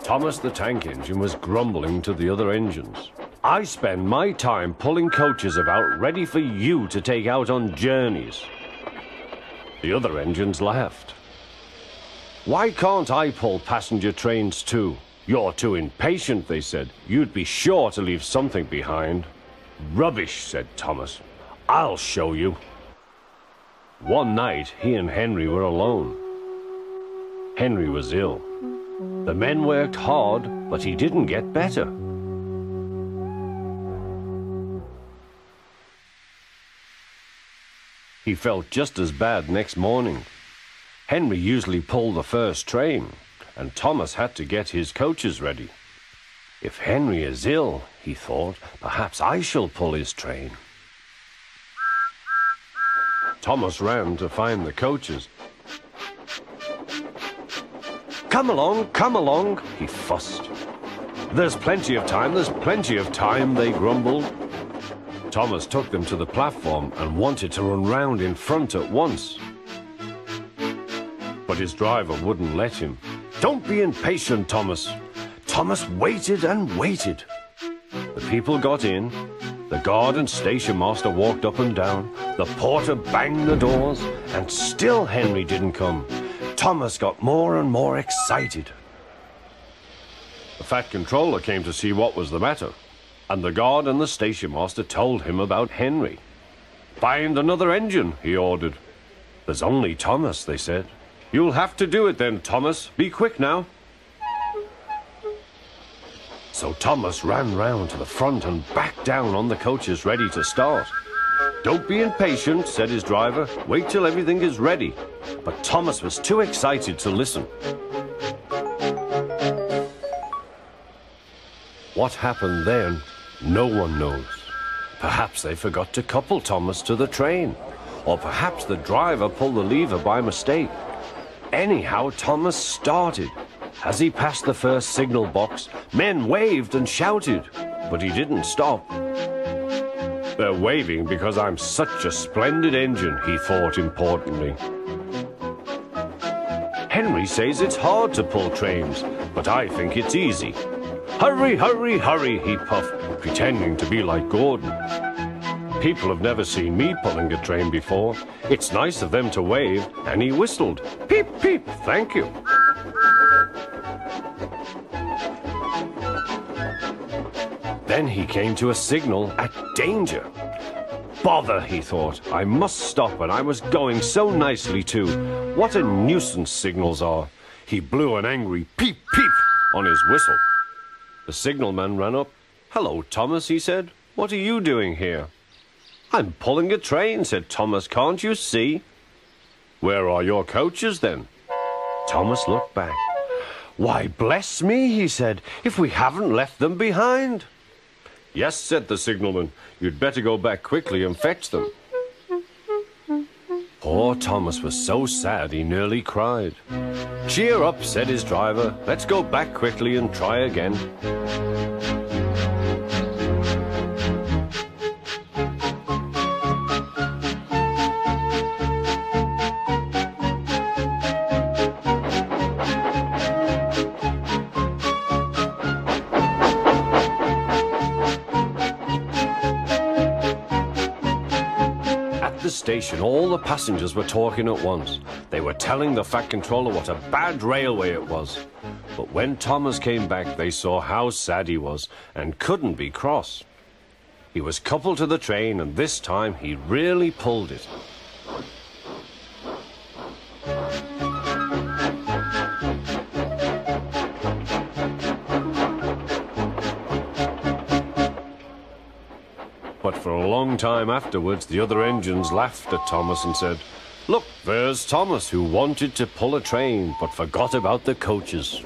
Thomas the tank engine was grumbling to the other engines. I spend my time pulling coaches about ready for you to take out on journeys. The other engines laughed. Why can't I pull passenger trains too? You're too impatient, they said. You'd be sure to leave something behind. Rubbish, said Thomas. I'll show you. One night, he and Henry were alone. Henry was ill. The men worked hard, but he didn't get better. He felt just as bad next morning. Henry usually pulled the first train, and Thomas had to get his coaches ready. If Henry is ill, he thought, perhaps I shall pull his train. Thomas ran to find the coaches. Come along, he fussed. There's plenty of time, they grumbled. Thomas took them to the platform and wanted to run round in front at once. But his driver wouldn't let him. Don't be impatient, Thomas. Thomas waited and waited. The people got in. The guard and station master walked up and down. The porter banged the doors, and still Henry didn't come. Thomas got more and more excited. The fat controller came to see what was the matter, and the guard and the station master told him about Henry. Find another engine, he ordered. There's only Thomas, they said. You'll have to do it then, Thomas. Be quick now. So Thomas ran round to the front and back down on the coaches ready to start. Don't be impatient, said his driver. Wait till everything is ready. But Thomas was too excited to listen. What happened then, no one knows. Perhaps they forgot to couple Thomas to the train. Or perhaps the driver pulled the lever by mistake. Anyhow, Thomas started. As he passed the first signal box, men waved and shouted, but he didn't stop. They're waving because I'm such a splendid engine, he thought importantly. Henry says it's hard to pull trains, but I think it's easy. Hurry, hurry, hurry, he puffed, pretending to be like Gordon. People have never seen me pulling a train before. It's nice of them to wave, and he whistled. Peep, peep, thank you. Then he came to a signal at danger. Bother, he thought. I must stop, and I was going so nicely too. What a nuisance signals are. He blew an angry peep, peep on his whistle. The signalman ran up. Hello, Thomas, he said. What are you doing here? I'm pulling a train, said Thomas. Can't you see? Where are your coaches, then? Thomas looked back. Why, bless me, he said, if we haven't left them behind. Yes, said the signalman. You'd better go back quickly and fetch them. Poor Thomas was so sad he nearly cried. Cheer up, said his driver. Let's go back quickly and try again. Station, all the passengers were talking at once. They were telling the fat controller what a bad railway it was. But when Thomas came back, they saw how sad he was and couldn't be cross. He was coupled to the train, and this time he really pulled it. But for a long time afterwards, the other engines laughed at Thomas and said, Look, there's Thomas, who wanted to pull a train but forgot about the coaches.